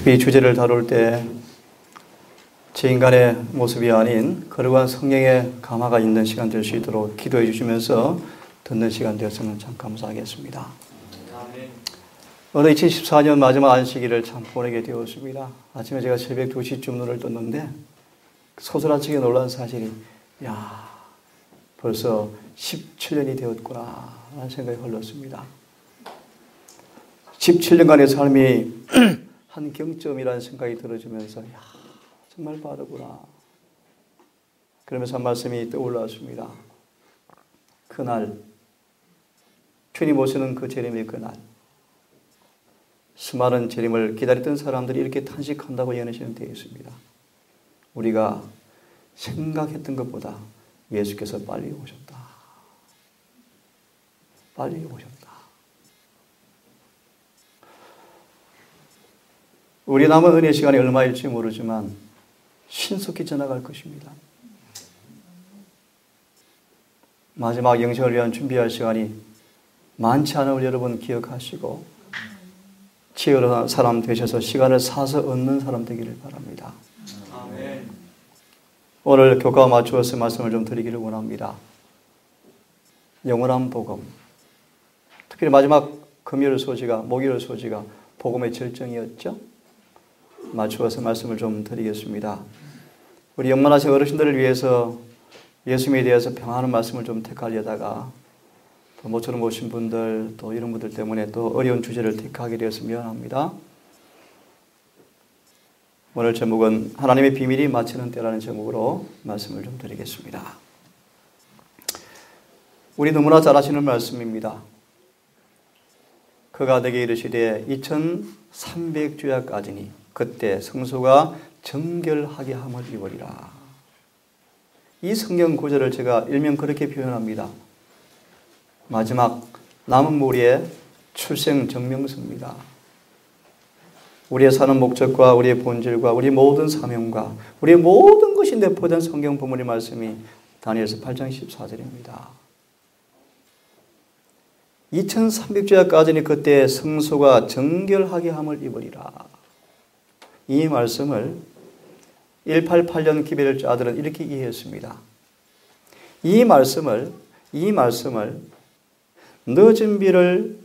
특히 주제를 다룰 때 제 인간의 모습이 아닌 거룩한 성령의 감화가 있는 시간 될 수 있도록 기도해 주시면서 듣는 시간 되었으면 참 감사하겠습니다. 오늘 2014년 마지막 안식일을 참 보내게 되었습니다. 아침에 제가 새벽 2시쯤 눈을 떴는데 소스라치게 놀란 사실이 벌써 17년이 되었구나 라는 생각이 흘렀습니다. 17년간의 삶이 한 경점이라는 생각이 들어지면서 정말 빠르구나. 그러면서 한 말씀이 떠올랐습니다. 그날, 주님 오시는 그 재림의 그날, 수많은 재림을 기다렸던 사람들이 이렇게 탄식한다고 예언하시는 데에 있습니다. 우리가 생각했던 것보다 예수께서 빨리 오셨다. 빨리 오셨다. 우리 남은 은혜 시간이 얼마일지 모르지만 신속히 지나갈 것입니다. 마지막 영생을 위한 준비할 시간이 많지 않을 여러분 기억하시고 지혜로운 사람 되셔서 시간을 사서 얻는 사람 되기를 바랍니다. 아멘. 오늘 교과와 맞추어서 말씀을 좀 드리기를 원합니다. 영원한 복음. 특별히 마지막 목요일 소지가 복음의 절정이었죠. 맞추어서 말씀을 좀 드리겠습니다. 우리 영만하신 어르신들을 위해서 예수님에 대해서 평안한 말씀을 좀 택하려다가 또 모처럼 오신 분들 또 이런 분들 때문에 또 어려운 주제를 택하게 되어서 미안합니다. 오늘 제목은 하나님의 비밀이 마치는 때라는 제목으로 말씀을 좀 드리겠습니다. 우리 너무나 잘 아시는 말씀입니다. 그가 내게 이르시되 2300주야까지니 그때 성소가 정결하게 함을 입으리라. 이 성경 구절을 제가 일명 그렇게 표현합니다. 마지막 남은 무리의 출생증명서입니다. 우리의 사는 목적과 우리의 본질과 우리 모든 사명과 우리의 모든 것이 내포된 성경 본문의 말씀이 다니엘서 8장 14절입니다. 2300주야까지는 그때 성소가 정결하게 함을 입으리라. 이 말씀을 188년 기별을 자들은 이렇게 이해했습니다. 이 말씀을 늦은 비를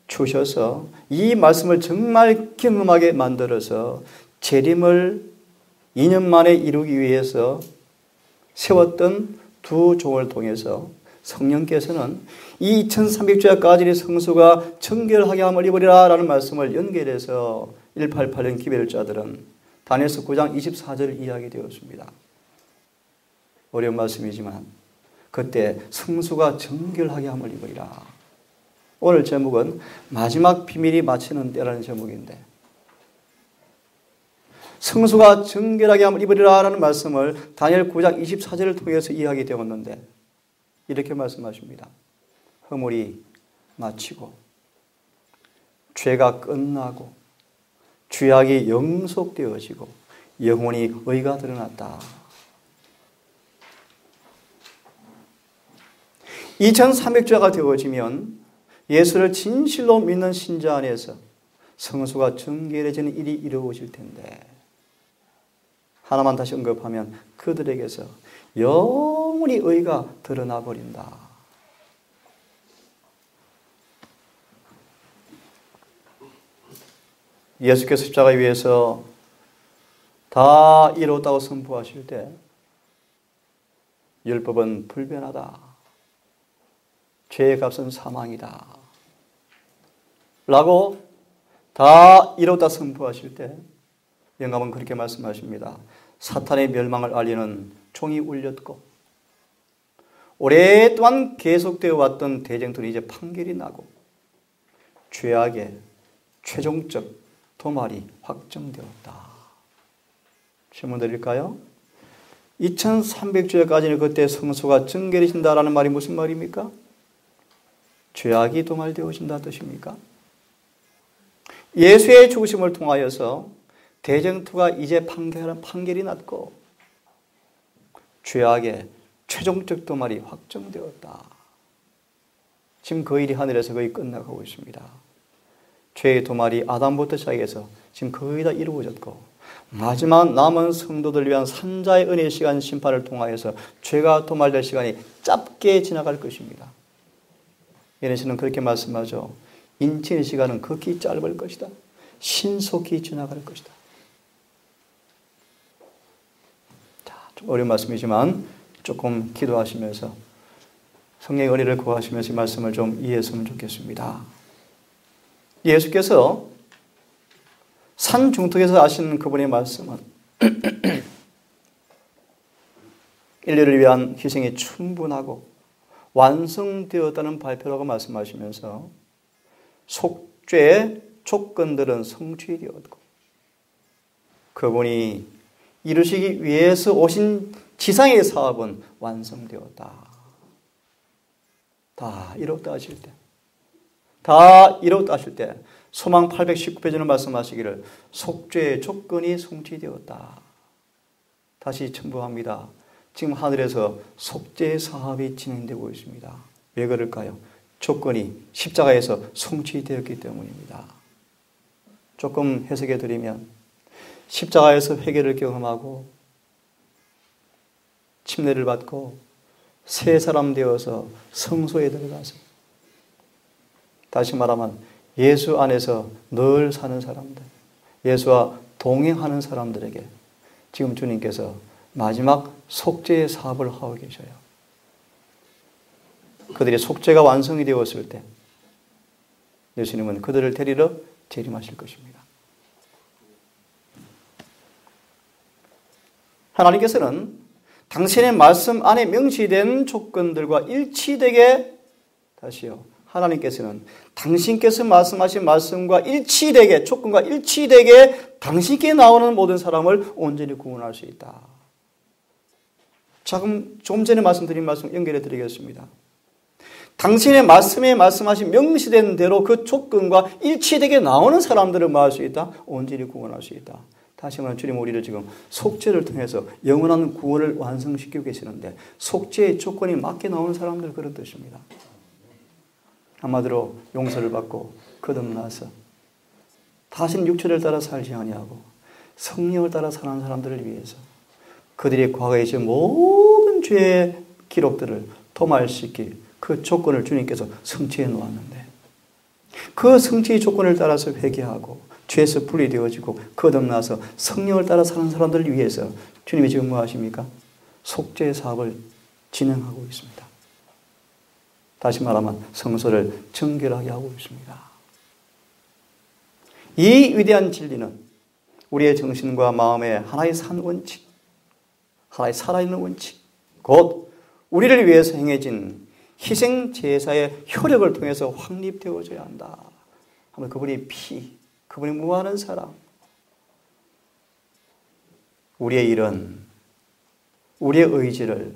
주셔서 이 말씀을 정말 경험하게 만들어서 재림을 2년 만에 이루기 위해서 세웠던 두 종을 통해서 성령께서는 이 2300주야까지의 성소가 정결하게 함을 입으리라 라는 말씀을 연결해서 188년 기별자들은 다니엘서 9장 24절을 이해하게 되었습니다. 어려운 말씀이지만 그때 성소가 정결하게 함을 입으리라. 오늘 제목은 마지막 비밀이 마치는 때라는 제목인데 성소가 정결하게 함을 입으리라 라는 말씀을 다니엘 9장 24절을 통해서 이해하게 되었는데 이렇게 말씀하십니다. 허물이 마치고 죄가 끝나고 죄악이 영속되어지고 영원히 의가 드러났다. 2300주야가 되어지면 예수를 진실로 믿는 신자 안에서 성소가 정결해지는 일이 이루어질 텐데 하나만 다시 언급하면 그들에게서 영원히 의가 드러나 버린다. 예수께서 십자가 위에서 다 이루었다고 선포하실 때 율법은 불변하다. 죄의 값은 사망이다. 라고 다 이루었다 선포하실 때 영감은 그렇게 말씀하십니다. 사탄의 멸망을 알리는 종이 울렸고 오랫동안 계속되어 왔던 대쟁들이 이제 판결이 나고 죄악의 최종적 도말이 확정되었다. 질문 드릴까요? 2300주야까지는 그때 성소가 정결해진다라는 말이 무슨 말입니까? 죄악이 도말되어진다는 뜻입니까? 예수의 죽으심을 통하여서 대쟁투가 이제 판결이 났고 죄악의 최종적 도말이 확정되었다. 지금 그 일이 하늘에서 거의 끝나가고 있습니다. 죄의 도말이 아담부터 시작해서 지금 거의 다 이루어졌고 마지막 남은 성도들 위한 산자의 은혜의 시간 심판을 통하여서 죄가 도말될 시간이 짧게 지나갈 것입니다. 예레미야는 그렇게 말씀하죠. 인치의 시간은 극히 짧을 것이다. 신속히 지나갈 것이다. 자, 좀 어려운 말씀이지만 조금 기도하시면서 성령의 은혜를 구하시면서 이 말씀을 좀 이해했으면 좋겠습니다. 예수께서 산 중턱에서 하신 그분의 말씀은 인류를 위한 희생이 충분하고 완성되었다는 발표라고 말씀하시면서 속죄의 조건들은 성취되었고 그분이 이루시기 위해서 오신 지상의 사업은 완성되었다. 다 이뤘다 하실 때, 다 이뤘다 하실 때 소망 819페이지는 말씀하시기를 속죄의 조건이 성취되었다. 다시 첨부합니다. 지금 하늘에서 속죄 사업이 진행되고 있습니다. 왜 그럴까요? 조건이 십자가에서 성취되었기 때문입니다. 조금 해석해 드리면 십자가에서 회개를 경험하고 침례를 받고 새 사람 되어서 성소에 들어가서 다시 말하면 예수 안에서 늘 사는 사람들, 예수와 동행하는 사람들에게 지금 주님께서 마지막 속죄의 사업을 하고 계셔요. 그들의 속죄가 완성이 되었을 때 예수님은 그들을 데리러 재림하실 것입니다. 하나님께서는 당신의 말씀 안에 명시된 조건들과 일치되게 다시요. 하나님께서는 당신께서 말씀하신 말씀과 일치되게 조건과 일치되게 당신께 나오는 모든 사람을 온전히 구원할 수 있다. 조금 전에 말씀드린 말씀 연결해 드리겠습니다. 당신의 말씀에 말씀하신 명시된 대로 그 조건과 일치되게 나오는 사람들을 뭐 할 수 있다? 온전히 구원할 수 있다. 다시 말하면 주님 우리를 지금 속죄를 통해서 영원한 구원을 완성시키고 계시는데 속죄의 조건이 맞게 나오는 사람들 그런 뜻입니다. 한마디로 용서를 받고 거듭나서 다시는 육체를 따라 살지 아니하고 성령을 따라 사는 사람들을 위해서 그들의 과거에 있는 모든 죄의 기록들을 도말시킬 그 조건을 주님께서 성취해 놓았는데 그 성취의 조건을 따라서 회개하고 죄에서 분리되어지고 거듭나서 성령을 따라 사는 사람들을 위해서 주님이 지금 뭐 하십니까? 속죄 사업을 진행하고 있습니다. 다시 말하면 성소를 정결하게 하고 있습니다. 이 위대한 진리는 우리의 정신과 마음의 하나의 산 원칙, 하나의 살아있는 원칙, 곧 우리를 위해서 행해진 희생 제사의 효력을 통해서 확립되어져야 한다. 하면 그분의 피, 그분의 무한한 사랑, 우리의 일은 우리의 의지를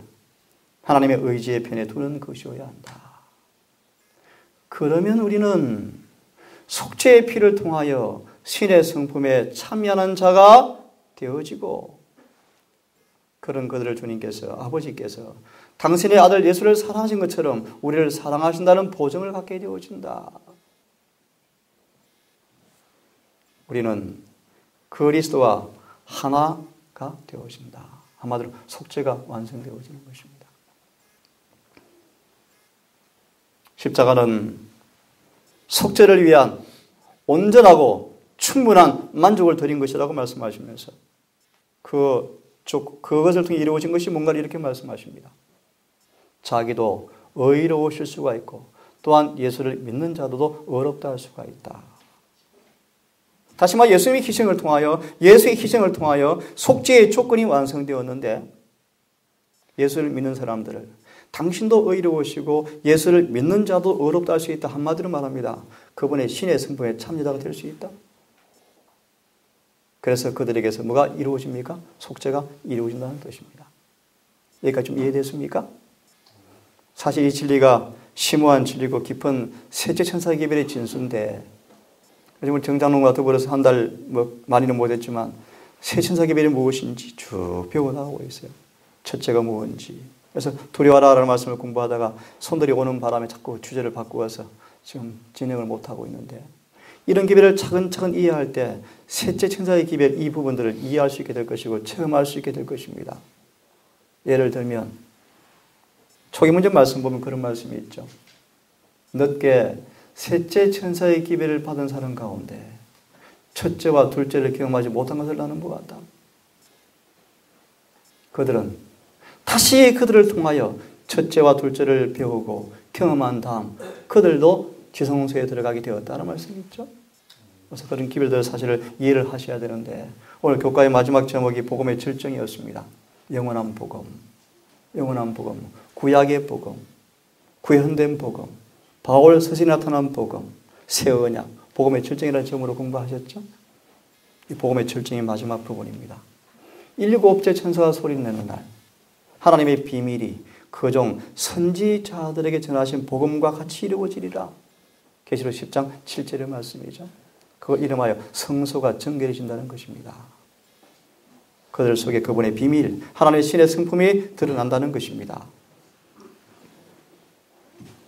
하나님의 의지의 편에 두는 것이어야 한다. 그러면 우리는 속죄의 피를 통하여 신의 성품에 참여하는 자가 되어지고 그런 그들을 주님께서 아버지께서 당신의 아들 예수를 사랑하신 것처럼 우리를 사랑하신다는 보증을 갖게 되어진다. 우리는 그리스도와 하나가 되어진다. 한마디로 속죄가 완성되어지는 것입니다. 십자가는 속죄를 위한 온전하고 충분한 만족을 드린 것이라고 말씀하시면서 그것을 통해 이루어진 것이 뭔가를 이렇게 말씀하십니다. 자기도 의로우실 수가 있고 또한 예수를 믿는 자도 어렵다 할 수가 있다. 다시 말해 예수의 희생을 통하여 속죄의 조건이 완성되었는데 예수를 믿는 사람들을 당신도 의로우시고 예수를 믿는 자도 어렵다 할 수 있다. 한마디로 말합니다. 그분의 신의 성품에 참여자가 될 수 있다. 그래서 그들에게서 뭐가 이루어집니까? 속죄가 이루어진다는 뜻입니다. 여기까지 좀 이해됐습니까? 사실 이 진리가 심오한 진리고 깊은 셋째 천사기별의 진수인데 요즘 정장롱과 더불어서 한 달 많이는 못했지만 세 천사기별이 무엇인지 쭉 배워나가고 있어요. 첫째가 무엇인지. 그래서 두려워하라는 말씀을 공부하다가 손들이 오는 바람에 자꾸 주제를 바꾸어서 지금 진행을 못하고 있는데 이런 기별을 차근차근 이해할 때 셋째 천사의 기별 이 부분들을 이해할 수 있게 될 것이고 체험할 수 있게 될 것입니다. 예를 들면 초기 문제 말씀 보면 그런 말씀이 있죠. 늦게 셋째 천사의 기별을 받은 사람 가운데 첫째와 둘째를 경험하지 못한 것을 나는 보았다. 그들은 다시 그들을 통하여 첫째와 둘째를 배우고 경험한 다음 그들도 지성소에 들어가게 되었다는 말씀이 있죠. 그래서 그런 기별들 사실을 이해를 하셔야 되는데 오늘 교과의 마지막 제목이 복음의 절정이었습니다. 영원한 복음, 영원한 복음, 구약의 복음, 구현된 복음, 바울 스승이 나타난 복음, 새 언약, 복음의 절정이라는 제목으로 공부하셨죠? 이 복음의 절정의 마지막 부분입니다. 119째 천사가 소리내는 날 하나님의 비밀이 그종 선지자들에게 전하신 복음과 같이 이루어지리라. 계시록 10장 7절의 말씀이죠. 그걸 이름하여 성소가 정결해진다는 것입니다. 그들 속에 그분의 비밀, 하나님의 신의 성품이 드러난다는 것입니다.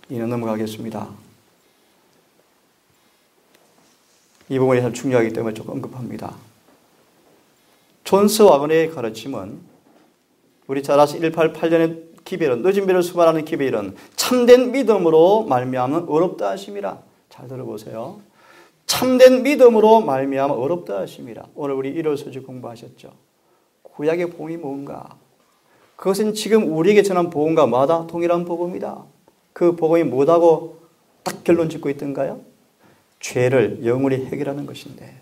이는 넘어가겠습니다. 이 부분이 참 중요하기 때문에 조금 언급합니다. 존스 와거네의 가르침은 우리 잘 아시는 188년의 기별은 늦은 별을 수반하는 기별은 참된 믿음으로 말미암은 어렵다 하심이라. 잘 들어보세요. 참된 믿음으로 말미암아 어렵다 하심이라. 오늘 우리 1월 소식 공부하셨죠. 구약의 복음이 뭔가? 그것은 지금 우리에게 전한 복음과 마다 동일한 복음이다. 그 복음이 뭐다고 딱 결론 짓고 있던가요? 죄를 영원히 해결하는 것인데,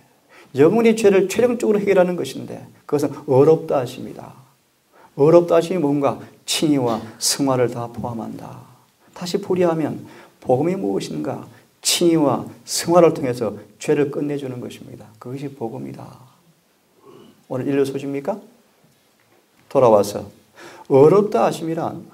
영원히 죄를 최종적으로 해결하는 것인데 그것은 어렵다 하십니다. 어렵다 하심이 뭔가? 칭의와 승화를 다 포함한다. 다시 풀이하면 복음이 무엇인가? 칭의와 승화를 통해서 죄를 끝내주는 것입니다. 그것이 복음이다. 오늘 일요 소식입니까? 돌아와서 어렵다 하심이란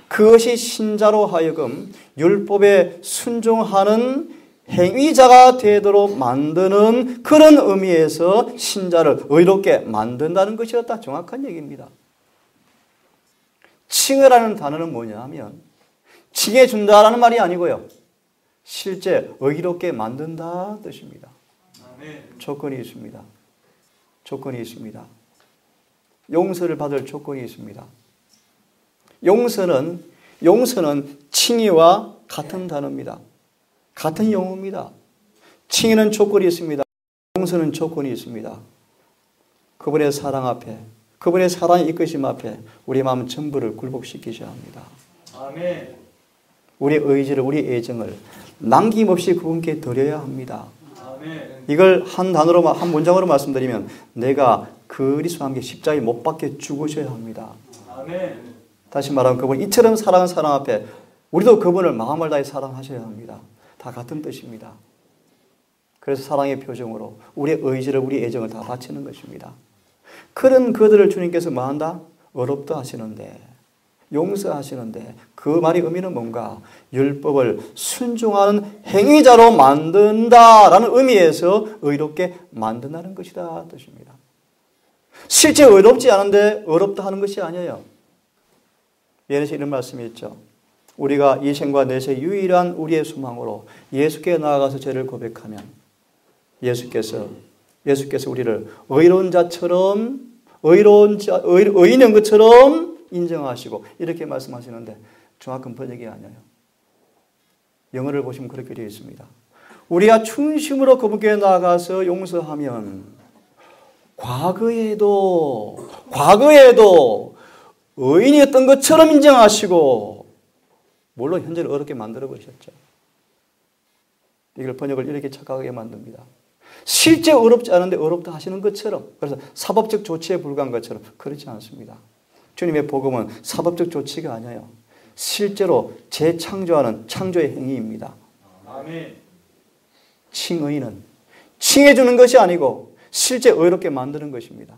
그것이 신자로 하여금 율법에 순종하는 행위자가 되도록 만드는 그런 의미에서 신자를 의롭게 만든다는 것이었다. 정확한 얘기입니다. 칭의라는 단어는 뭐냐 하면 칭해준다라는 말이 아니고요. 실제 의롭게 만든다 뜻입니다. 조건이 있습니다. 조건이 있습니다. 용서를 받을 조건이 있습니다. 용서는 칭의와 같은 단어입니다. 같은 용어입니다. 칭의는 조건이 있습니다. 용서는 조건이 있습니다. 그분의 사랑 앞에, 그분의 사랑의 이끄심 앞에 우리 마음 전부를 굴복시키셔야 합니다. 아멘. 우리 의지를, 우리 애정을 남김없이 그분께 드려야 합니다. 아멘. 이걸 한 단어로, 한 문장으로 말씀드리면 내가 그리스도와 함께 십자가에 못 박혀 죽으셔야 합니다. 아멘. 다시 말하면 그분 이처럼 사랑하는 사랑 앞에 우리도 그분을 마음을 다해 사랑하셔야 합니다. 다 같은 뜻입니다. 그래서 사랑의 표정으로 우리의 의지를, 우리 애정을 다 바치는 것입니다. 그런 그들을 주님께서 뭐한다? 어렵다 하시는데, 용서하시는데 그 말의 의미는 뭔가? 율법을 순종하는 행위자로 만든다라는 의미에서 의롭게 만든다는 것이다 뜻입니다. 실제 의롭지 않은데 어렵다 하는 것이 아니에요. 예전에 이런 말씀이 있죠. 우리가 이 생과 내세 유일한 우리의 소망으로 예수께 나아가서 죄를 고백하면 예수께서 우리를 의로운 자처럼 의인인 것처럼 인정하시고 이렇게 말씀하시는데 정확한 번역이 아니에요. 영어를 보시면 그렇게 되어 있습니다. 우리가 충심으로 그분께 나아가서 용서하면 과거에도 의인이었던 것처럼 인정하시고 물론 현재를 어렵게 만들어버리셨죠. 이걸 번역을 이렇게 착각하게 만듭니다. 실제 어렵지 않은데 어렵다 하시는 것처럼, 그래서 사법적 조치에 불과한 것처럼 그렇지 않습니다. 주님의 복음은 사법적 조치가 아니에요. 실제로 재창조하는 창조의 행위입니다. 아멘. 칭의는 칭해주는 것이 아니고 실제 의롭게 만드는 것입니다.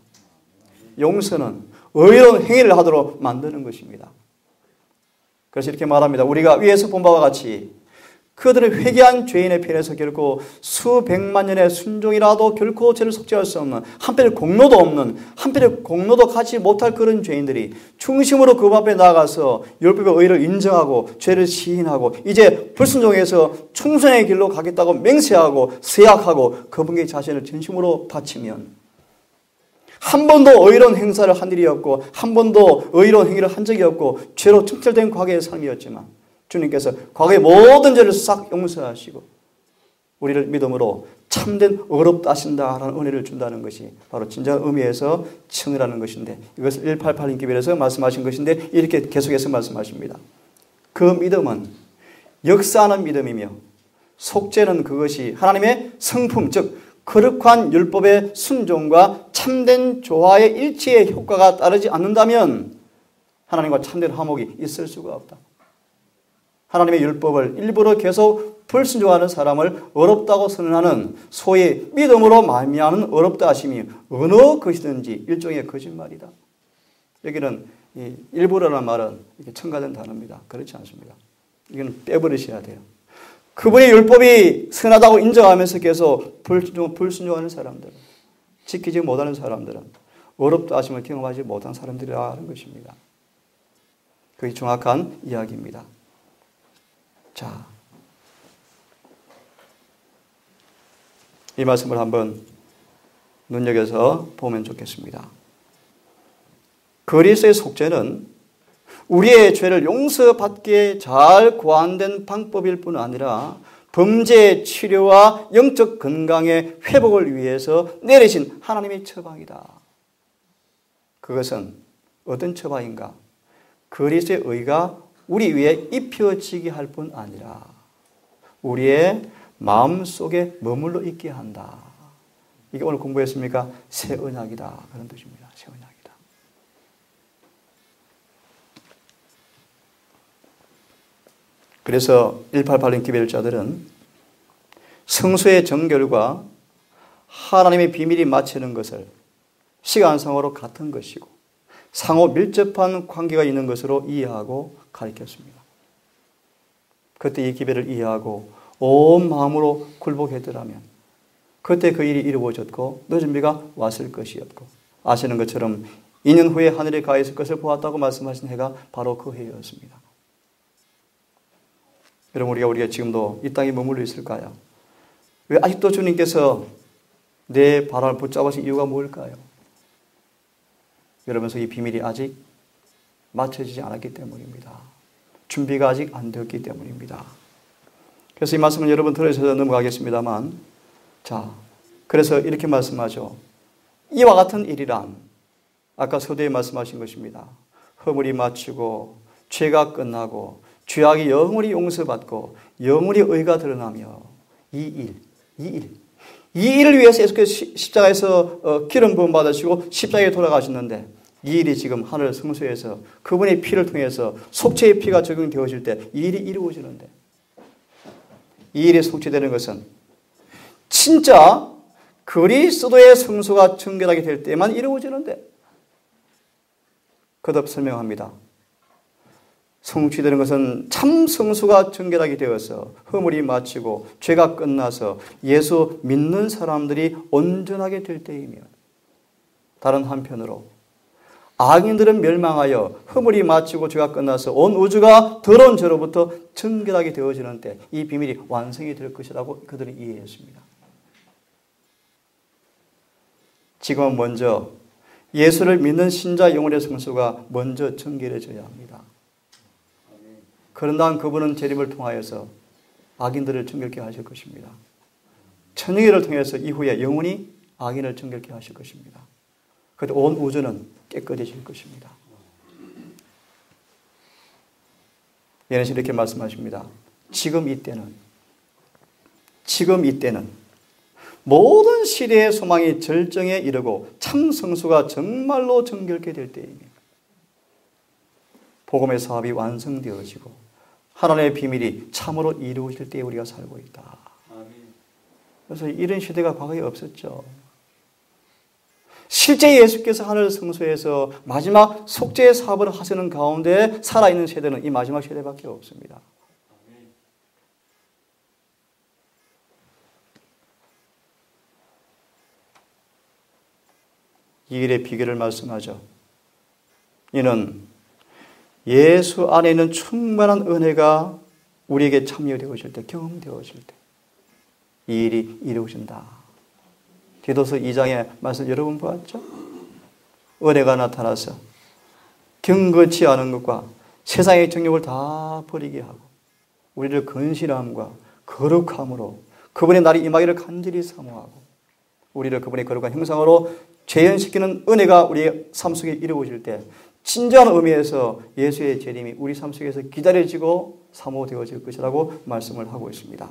용서는 의로운 행위를 하도록 만드는 것입니다. 그래서 이렇게 말합니다. 우리가 위에서 본 바와 같이 그들은 회개한 죄인의 편에서 결코 수백만 년의 순종이라도 결코 죄를 속죄할 수 없는, 한편의 공로도 없는, 한편의 공로도 가지 못할 그런 죄인들이 중심으로 그 앞에 나가서 율법의 의를 인정하고 죄를 시인하고 이제 불순종해서 충성의 길로 가겠다고 맹세하고 세약하고 그분께 자신을 진심으로 바치면 한 번도 의로운 행사를 한 일이 없고 한 번도 의로운 행위를 한 적이 없고 죄로 충철된 과거의 삶이었지만 주님께서 과거의 모든 죄를 싹 용서하시고 우리를 믿음으로 참된 의롭다 하신다라는 은혜를 준다는 것이 바로 진정한 의미에서 청이라는 것인데 이것을 188 기별에서 말씀하신 것인데 이렇게 계속해서 말씀하십니다. 그 믿음은 역사하는 믿음이며 속죄는 그것이 하나님의 성품 즉 거룩한 율법의 순종과 참된 조화의 일치의 효과가 따르지 않는다면 하나님과 참된 화목이 있을 수가 없다. 하나님의 율법을 일부러 계속 불순종하는 사람을 어렵다고 선언하는 소위 믿음으로 말미암은 어렵다 하심이 어느 것이든지 일종의 거짓말이다. 여기는 이 일부러라는 말은 이렇게 첨가된 단어입니다. 그렇지 않습니다. 이건 빼버리셔야 돼요. 그분의 율법이 선하다고 인정하면서 계속 불순종하는 사람들, 지키지 못하는 사람들은 어렵다 하심을 경험하지 못한 사람들이라는 것입니다. 그게 정확한 이야기입니다. 자, 이 말씀을 한번 눈여겨서 보면 좋겠습니다. 그리스도의 속죄는 우리의 죄를 용서받기에 잘 고안된 방법일 뿐 아니라 범죄 치료와 영적 건강의 회복을 위해서 내리신 하나님의 처방이다. 그것은 어떤 처방인가? 그리스도의 의가 우리 위에 입혀지게 할 뿐 아니라 우리의 마음속에 머물러 있게 한다. 이게 오늘 공부했습니까? 새 언약이다. 그런 뜻입니다. 새 언약이다. 그래서 188년 기별자들은 성수의 정결과 하나님의 비밀이 맞추는 것을 시간상으로 같은 것이고 상호 밀접한 관계가 있는 것으로 이해하고 가르쳤습니다. 그때 이 기별을 이해하고 온 마음으로 굴복했더라면 그때 그 일이 이루어졌고 늦은 비가 왔을 것이었고 아시는 것처럼 2년 후에 하늘에 가 있을 것을 보았다고 말씀하신 해가 바로 그 해였습니다. 여러분 우리가 지금도 이 땅에 머물러 있을까요? 왜 아직도 주님께서 내 발을 붙잡으신 이유가 뭘까요? 여러분 이 비밀이 아직 맞춰지지 않았기 때문입니다. 준비가 아직 안 되었기 때문입니다. 그래서 이 말씀은 여러분 들으셔서 넘어가겠습니다만 자, 그래서 이렇게 말씀하죠. 이와 같은 일이란 아까 서두에 말씀하신 것입니다. 허물이 마치고 죄가 끝나고 죄악이 영원히 용서받고 영원히 의가 드러나며 이 일을 위해서 예수께서 십자가에서 기름 부음 받으시고 십자가에 돌아가셨는데 이 일이 지금 하늘 성소에서 그분의 피를 통해서 속죄의 피가 적용되어질 때 이 일이 이루어지는데 이 일이 속죄되는 것은 진짜 그리스도의 성소가 정결하게 될 때만 이루어지는데 거듭 설명합니다. 성취되는 것은 참 성수가 정결하게 되어서 허물이 마치고 죄가 끝나서 예수 믿는 사람들이 온전하게 될 때이며 다른 한편으로 악인들은 멸망하여 허물이 마치고 죄가 끝나서 온 우주가 더러운 죄로부터 정결하게 되어지는 때 이 비밀이 완성이 될 것이라고 그들은 이해했습니다. 지금은 먼저 예수를 믿는 신자 영혼의 성수가 먼저 정결해져야 합니다. 그런 다음 그분은 재림을 통하여서 악인들을 정결케 하실 것입니다. 천영회를 통해서 이후에 영원히 악인을 정결케 하실 것입니다. 그때 온 우주는 깨끗해질 것입니다. 예수님은 이렇게 말씀하십니다. 지금 이때는 모든 시대의 소망이 절정에 이르고 참 성수가 정말로 정결케 될 때입니다. 복음의 사업이 완성되어지고 하나님의 비밀이 참으로 이루어질 때에 우리가 살고 있다. 그래서 이런 시대가 과거에 없었죠. 실제 예수께서 하늘 성소에서 마지막 속죄의 사업을 하시는 가운데 살아있는 세대는 이 마지막 세대밖에 없습니다. 이 일의 비결을 말씀하죠. 이는 예수 안에 있는 충만한 은혜가 우리에게 참여되어질 때, 경험되어질 때 이 일이 이루어진다. 디도서 2장의 말씀 여러분 보았죠? 은혜가 나타나서 경건치 않은 것과 세상의 정욕을 다 버리게 하고 우리를 건실함과 거룩함으로 그분의 날이 임하기를 간절히 사모하고 우리를 그분의 거룩한 형상으로 재현시키는 은혜가 우리의 삶 속에 이루어질 때 진정한 의미에서 예수의 재림이 우리 삶 속에서 기다려지고 사모되어질 것이라고 말씀을 하고 있습니다.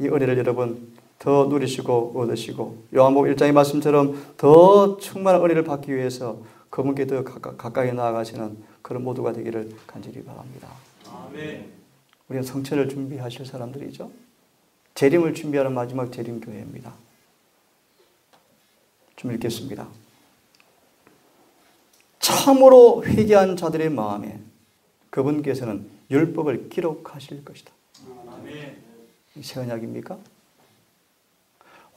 이 은혜를 여러분 더 누리시고 얻으시고 요한복음 1장의 말씀처럼 더 충만한 은혜를 받기 위해서 그분께 더 가까이 나아가시는 그런 모두가 되기를 간절히 바랍니다. 아멘. 우리는 성천을 준비하실 사람들이죠. 재림을 준비하는 마지막 재림교회입니다. 좀 읽겠습니다. 참으로 회개한 자들의 마음에 그분께서는 율법을 기록하실 것이다. 아멘. 새 언약입니까?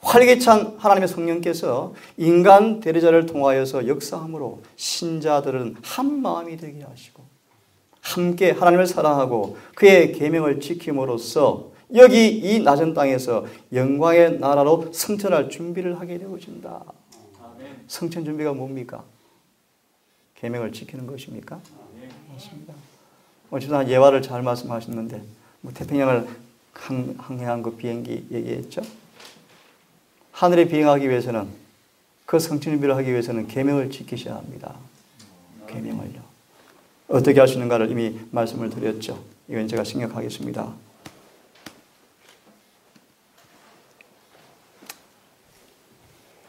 활기찬 하나님의 성령께서 인간 대리자를 통하여서 역사함으로 신자들은 한 마음이 되게 하시고 함께 하나님을 사랑하고 그의 계명을 지킴으로써 여기 이 낮은 땅에서 영광의 나라로 승천할 준비를 하게 되어진다. 승천 준비가 뭡니까? 계명을 지키는 것입니까? 맞습니다. 어쨌든 예화를 잘 말씀하셨는데 태평양을 항해한 그 비행기 얘기했죠. 하늘에 비행하기 위해서는 그 성취 준비를 하기 위해서는 계명을 지키셔야 합니다. 계명을요. 어떻게 할 수 있는가를 이미 말씀을 드렸죠. 이건 제가 생략하겠습니다.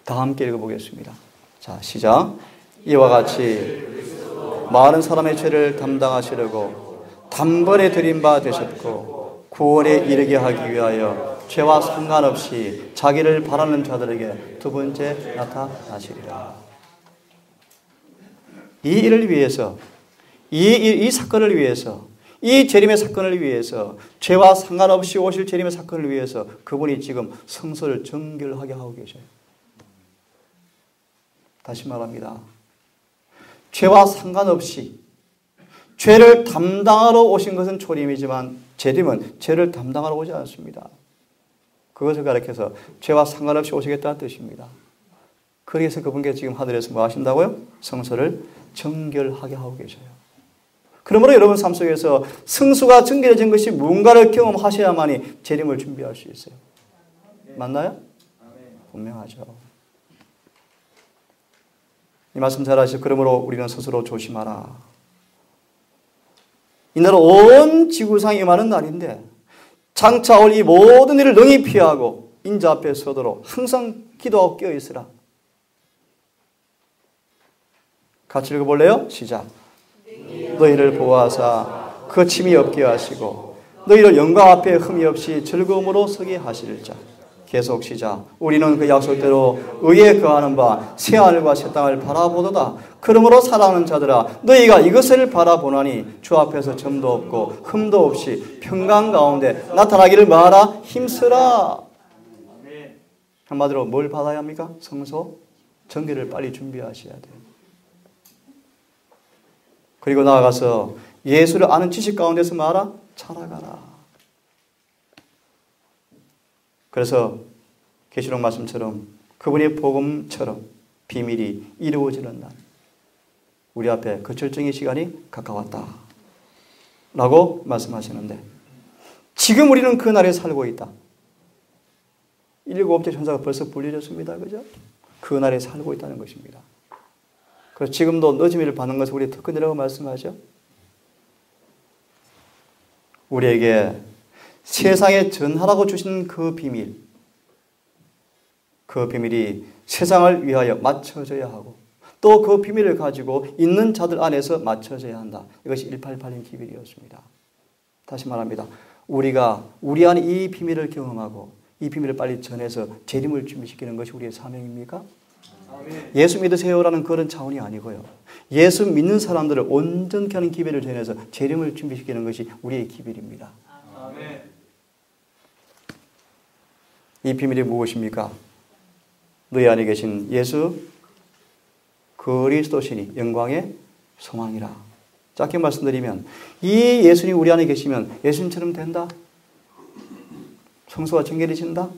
다 함께 읽어보겠습니다. 자, 시작. 이와 같이 많은 사람의 죄를 담당하시려고 단번에 드린 바 되셨고 구원에 이르게 하기 위하여 죄와 상관없이 자기를 바라는 자들에게 두 번째 나타나시리라. 이 일을 위해서, 이 사건을 위해서, 이 재림의 사건을 위해서, 죄와 상관없이 오실 재림의 사건을 위해서 그분이 지금 성소를 정결하게 하고 계셔요. 다시 말합니다. 죄와 상관없이 죄를 담당하러 오신 것은 초림이지만 재림은 죄를 담당하러 오지 않습니다. 그것을 가리켜서 죄와 상관없이 오시겠다는 뜻입니다. 그래서 그분께 지금 하늘에서 뭐 하신다고요? 성소를 정결하게 하고 계셔요. 그러므로 여러분 삶 속에서 성소가 정결해진 것이 무언가를 경험하셔야만이 재림을 준비할 수 있어요. 맞나요? 분명하죠. 이 말씀 잘 아시죠? 그러므로 우리는 스스로 조심하라. 이날은 온 지구상에 임하는 날인데 장차 올 이 모든 일을 능히 피하고 인자 앞에 서도록 항상 기도하고 깨어있으라. 같이 읽어볼래요? 시작. 너희를 보호하사 거침이 없게 하시고 너희를 영광 앞에 흠이 없이 즐거움으로 서게 하실 자. 계속 시작. 우리는 그 약속대로 의에 거하는 바 새하늘과 새 땅을 바라보도다. 그러므로 사랑하는 자들아 너희가 이것을 바라보나니 주 앞에서 점도 없고 흠도 없이 평강 가운데 나타나기를 바라 힘쓰라. 한마디로 뭘 받아야 합니까? 성소 정결을 빨리 준비하셔야 돼요. 그리고 나아가서 예수를 아는 지식 가운데서 말아 자라가라. 그래서 계시록 말씀처럼 그분의 복음처럼 비밀이 이루어지는 날 우리 앞에 그 결정의 시간이 가까웠다 라고 말씀하시는데 지금 우리는 그 날에 살고 있다. 119법제 천사가 벌써 불려졌습니다. 그죠? 그 날에 살고 있다는 것입니다. 그래서 지금도 늦은 일을 받는 것을 우리의 특권이라고 말씀하죠. 우리에게 세상에 전하라고 주신 그 비밀, 그 비밀이 세상을 위하여 맞춰져야 하고 또 그 비밀을 가지고 있는 자들 안에서 맞춰져야 한다. 이것이 188년 기밀이었습니다. 다시 말합니다. 우리가 우리 안에 이 비밀을 경험하고 이 비밀을 빨리 전해서 재림을 준비시키는 것이 우리의 사명입니까? 아멘. 예수 믿으세요라는 그런 차원이 아니고요. 예수 믿는 사람들을 온전케 하는 기별을 전해서 재림을 준비시키는 것이 우리의 기별입니다. 아멘. 이 비밀이 무엇입니까? 너희 안에 계신 예수 그리스도시니 영광의 소망이라. 짧게 말씀드리면 이 예수님이 우리 안에 계시면 예수님처럼 된다. 성소가 정결해진다.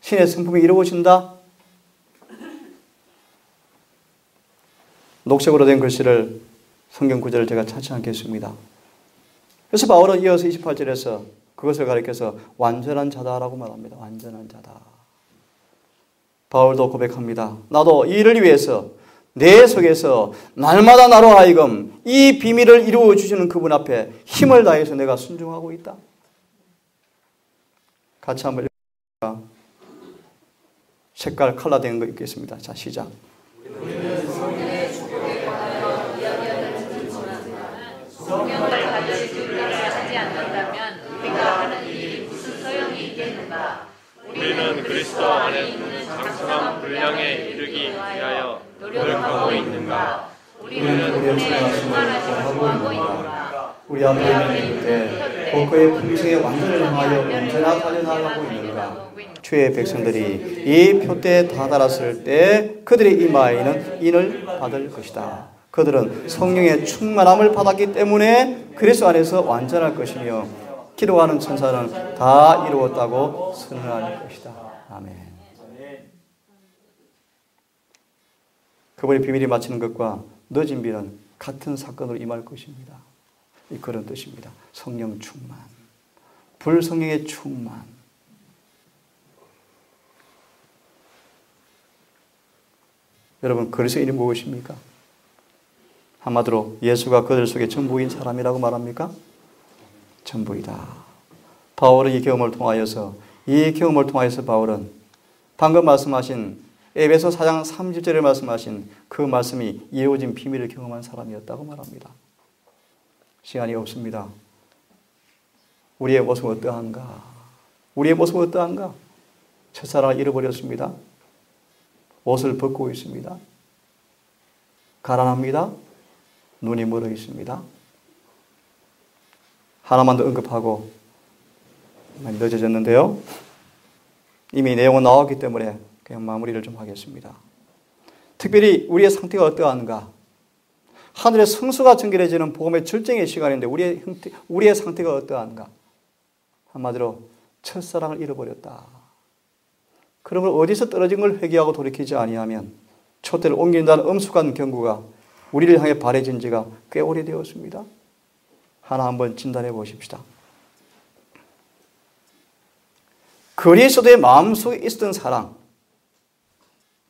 신의 성품이 이루어진다. 녹색으로 된 글씨를 성경 구절을 제가 찾지 않겠습니다. 그래서 바울은 이어서 28절에서 그것을 가리켜서 완전한 자다라고 말합니다. 완전한 자다. 바울도 고백합니다. 나도 이 일을 위해서 내 속에서 날마다 나로 하여금 이 비밀을 이루어 주시는 그분 앞에 힘을 다해서 내가 순종하고 있다. 같이 한번 읽어볼까? 색깔 컬러된 거 읽겠습니다. 자, 시작. 성령을 받을 준비를 하지 않는다면 우리가 하는 일이 무슨 소용이 있겠는가? 우리는 그리스도 안에 있는 장성한 분량에 이르기 위하여 노력하고 있는가? 우리는 그분의 충만하심을 구하고 있는가? 우리 앞에 있는 때 복의 품성에 완전을 향하여 언제나 달려나가고 있는가? 주의 백성들이 이 표대에 다다랐을 때 그들의 이마에는 인을 받을 것이다. 그들은 성령의 충만함을 받았기 때문에 그리스도 안에서 완전할 것이며 기도하는 천사는 다 이루었다고 선언할 것이다. 아멘. 그분의 비밀이 마치는 것과 늦은 비는 같은 사건으로 임할 것입니다. 이 그런 뜻입니다. 성령 충만, 불성령의 충만. 여러분, 그리스도인이 무엇입니까? 한마디로 예수가 그들 속에 전부인 사람이라고 말합니까? 전부이다. 바울은 이 경험을 통하여서 바울은 방금 말씀하신 에베소 4장 30절에 말씀하신 그 말씀이 이루어진 비밀을 경험한 사람이었다고 말합니다. 시간이 없습니다. 우리의 모습은 어떠한가? 우리의 모습은 어떠한가? 첫사랑을 잃어버렸습니다. 옷을 벗고 있습니다. 가난합니다. 눈이 멀어 있습니다. 하나만 더 언급하고 많이 늦어졌는데요. 이미 내용은 나왔기 때문에 그냥 마무리를 좀 하겠습니다. 특별히 우리의 상태가 어떠한가? 하늘의 성수가 정결해지는 복음의 절정의 시간인데 우리의 상태가 어떠한가? 한마디로 첫사랑을 잃어버렸다. 그러면 어디서 떨어진 걸 회개하고 돌이키지 아니하면 촛대를 옮긴다는 엄숙한 경고가 우리를 향해 바래진 지가 꽤 오래되었습니다. 하나 한번 진단해 보십시다. 그리스도의 마음속에 있었던 사랑,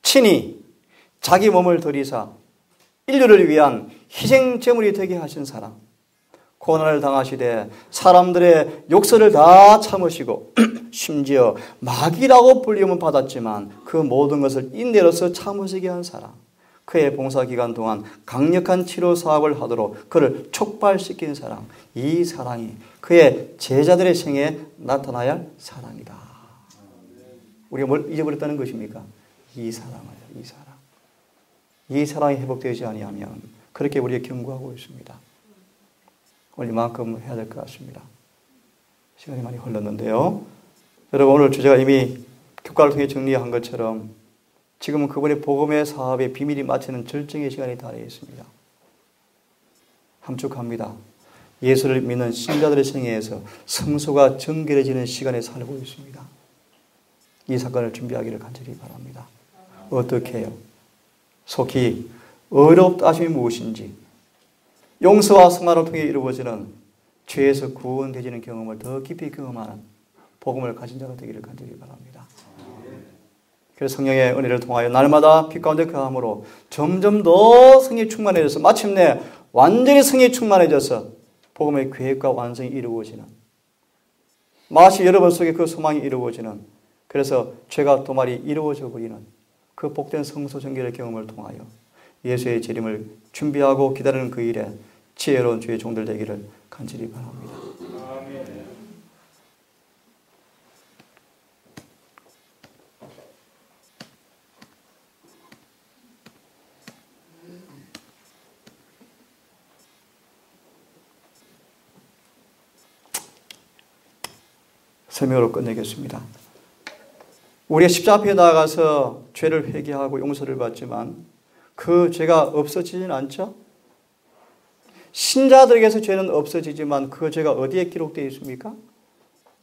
친히 자기 몸을 들이사 인류를 위한 희생제물이 되게 하신 사랑, 고난을 당하시되 사람들의 욕설을 다 참으시고 심지어 마귀라고 불림을 받았지만 그 모든 것을 인내로서 참으시게 한 사랑, 그의 봉사기간 동안 강력한 치료 사업을 하도록 그를 촉발시킨 사랑, 이 사랑이 그의 제자들의 생애에 나타나야 할 사랑이다. 우리가 뭘 잊어버렸다는 것입니까? 이 사랑을, 이 사랑. 이 사랑이 회복되지 아니하면 그렇게 우리가 경고하고 있습니다. 오늘 이만큼 해야 될 것 같습니다. 시간이 많이 흘렀는데요. 여러분, 오늘 주제가 이미 교과를 통해 정리한 것처럼 지금은 그분의 복음의 사업의 비밀이 마치는 절정의 시간이 달해 있습니다. 함축합니다. 예수를 믿는 신자들의 생애에서 성소가 정결해지는 시간에 살고 있습니다. 이 사건을 준비하기를 간절히 바랍니다. 어떻게 해요? 속히 어렵다 하심이 무엇인지, 용서와 성화를 통해 이루어지는 죄에서 구원되지는 경험을 더 깊이 경험하는 복음을 가진 자가 되기를 간절히 바랍니다. 그래서 성령의 은혜를 통하여 날마다 빛 가운데 거함으로 점점 더 성이 충만해져서 마침내 완전히 성이 충만해져서 복음의 계획과 완성이 이루어지는, 마치 여러분 속에 그 소망이 이루어지는, 그래서 죄가 도말이 이루어져 버리는 그 복된 성소 정결의 경험을 통하여 예수의 재림을 준비하고 기다리는 그 일에 지혜로운 주의 종들 되기를 간절히 바랍니다. 설명으로 끝내겠습니다. 우리가 십자가 앞에 나아가서 죄를 회개하고 용서를 받지만 그 죄가 없어지진 않죠. 신자들에게서 죄는 없어지지만 그 죄가 어디에 기록되어 있습니까?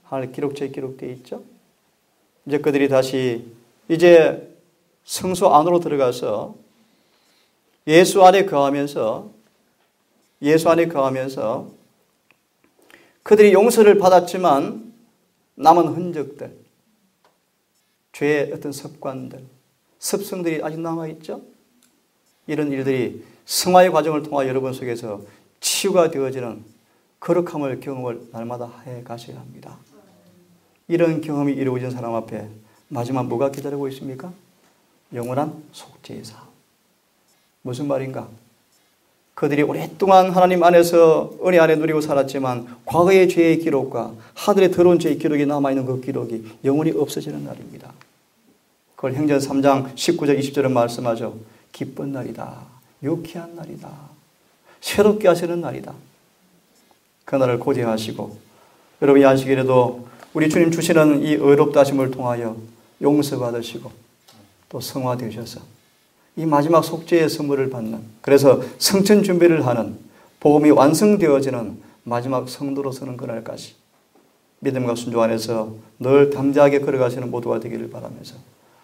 하늘 기록처에 기록되어 있죠. 이제 그들이 다시 이제 성소 안으로 들어가서 예수 안에 거하면서 그들이 용서를 받았지만 남은 흔적들, 죄의 어떤 습관들, 습성들이 아직 남아있죠. 이런 일들이 승화의 과정을 통하 여러분 속에서 치유가 되어지는 거룩함을 경험을 날마다 해 가셔야 합니다. 이런 경험이 이루어진 사람 앞에 마지막 뭐가 기다리고 있습니까? 영원한 속죄의 삶. 무슨 말인가? 그들이 오랫동안 하나님 안에서 은혜 안에 누리고 살았지만 과거의 죄의 기록과 하늘의 더러운 죄의 기록이 남아있는 그 기록이 영원히 없어지는 날입니다. 그걸 행전 3장 19절 20절은 말씀하죠. 기쁜 날이다. 유쾌한 날이다. 새롭게 하시는 날이다. 그날을 고대하시고 여러분 이 안식일에도 우리 주님 주시는 이 의롭다 하심을 통하여 용서받으시고 또 성화되셔서 이 마지막 속죄의 선물을 받는, 그래서 성천 준비를 하는, 복음이 완성되어지는 마지막 성도로 서는 그날까지 믿음과 순종 안에서 늘 담대하게 걸어가시는 모두가 되기를 바라면서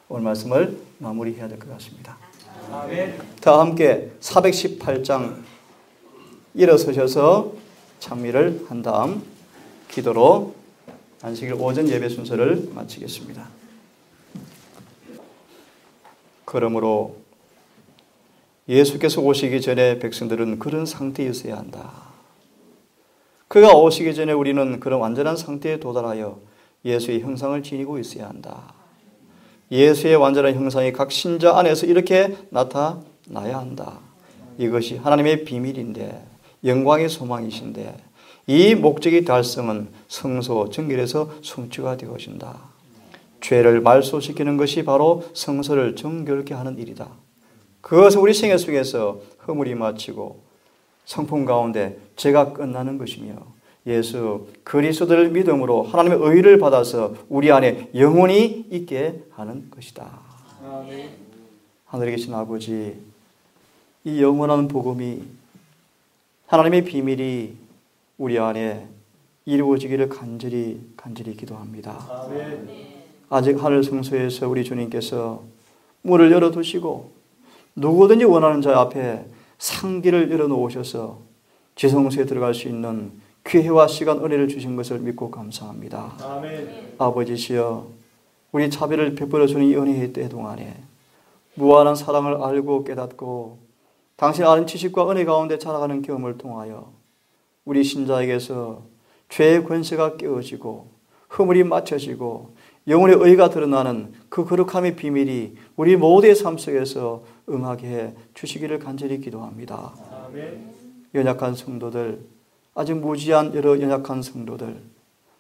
오늘 말씀을 마무리해야 될 것 같습니다. 아멘. 다 함께 418장 일어서셔서 찬미를 한 다음 기도로 안식일 오전 예배 순서를 마치겠습니다. 그러므로 예수께서 오시기 전에 백성들은 그런 상태에 있어야 한다. 그가 오시기 전에 우리는 그런 완전한 상태에 도달하여 예수의 형상을 지니고 있어야 한다. 예수의 완전한 형상이 각 신자 안에서 이렇게 나타나야 한다. 이것이 하나님의 비밀인데 영광의 소망이신데 이 목적의 달성은 성소 정결에서 성취가 되어진다. 죄를 말소시키는 것이 바로 성소를 정결케 하는 일이다. 그것은 우리 생애 속에서 허물이 마치고 성품 가운데 죄가 끝나는 것이며 예수 그리스도를 믿음으로 하나님의 의를 받아서 우리 안에 영원히 있게 하는 것이다. 아멘. 하늘에 계신 아버지, 이 영원한 복음이 하나님의 비밀이 우리 안에 이루어지기를 간절히 기도합니다. 아멘. 아직 하늘 성소에서 우리 주님께서 문을 열어두시고 누구든지 원하는 자 앞에 상기를 열어놓으셔서 지성소에 들어갈 수 있는 기회와 시간 은혜를 주신 것을 믿고 감사합니다. 아멘. 아버지시여, 우리 자비를 베풀어주는 이 은혜의 때 동안에 무한한 사랑을 알고 깨닫고 당신 아는 지식과 은혜 가운데 자라가는 경험을 통하여 우리 신자에게서 죄의 권세가 깨어지고 허물이 맞춰지고 영혼의 의가 드러나는 그 거룩함의 비밀이 우리 모두의 삶 속에서 응하게 해 주시기를 간절히 기도합니다. 아멘. 연약한 성도들, 아직 무지한 여러 연약한 성도들,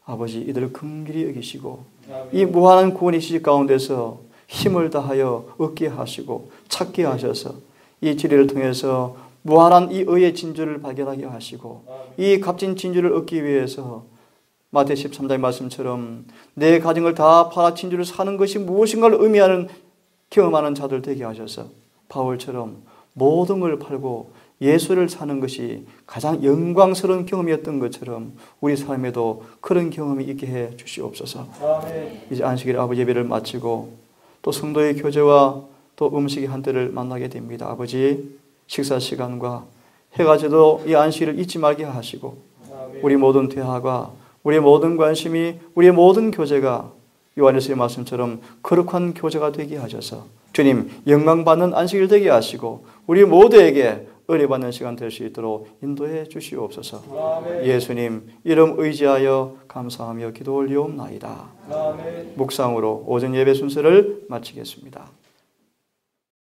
아버지 이들을 긍휼히 여기시고 이 무한한 구원의 시직 가운데서 힘을 다하여 얻게 하시고 찾게 하셔서 이 진리를 통해서 무한한 이 의의 진주를 발견하게 하시고 이 값진 진주를 얻기 위해서 마태 13장의 말씀처럼 내 가정을 다 팔아 진주를 사는 것이 무엇인가를 의미하는 경험하는 자들 되게 하셔서 바울처럼 모든 걸 팔고 예수를 사는 것이 가장 영광스러운 경험이었던 것처럼 우리 삶에도 그런 경험이 있게 해 주시옵소서. 아멘. 이제 안식일 아버지 예배를 마치고 또 성도의 교제와 또 음식의 한때를 만나게 됩니다. 아버지 식사 시간과 해가 져도 이 안식일을 잊지 말게 하시고 우리 모든 대화가 우리의 모든 관심이 우리의 모든 교제가 요한일서의 말씀처럼 거룩한 교제가 되게 하셔서 주님 영광받는 안식일 되게 하시고 우리 모두에게 은혜받는 시간 될 수 있도록 인도해 주시옵소서. 아멘. 예수님 이름 의지하여 감사하며 기도 올리옵나이다. 아멘. 묵상으로 오전 예배 순서를 마치겠습니다.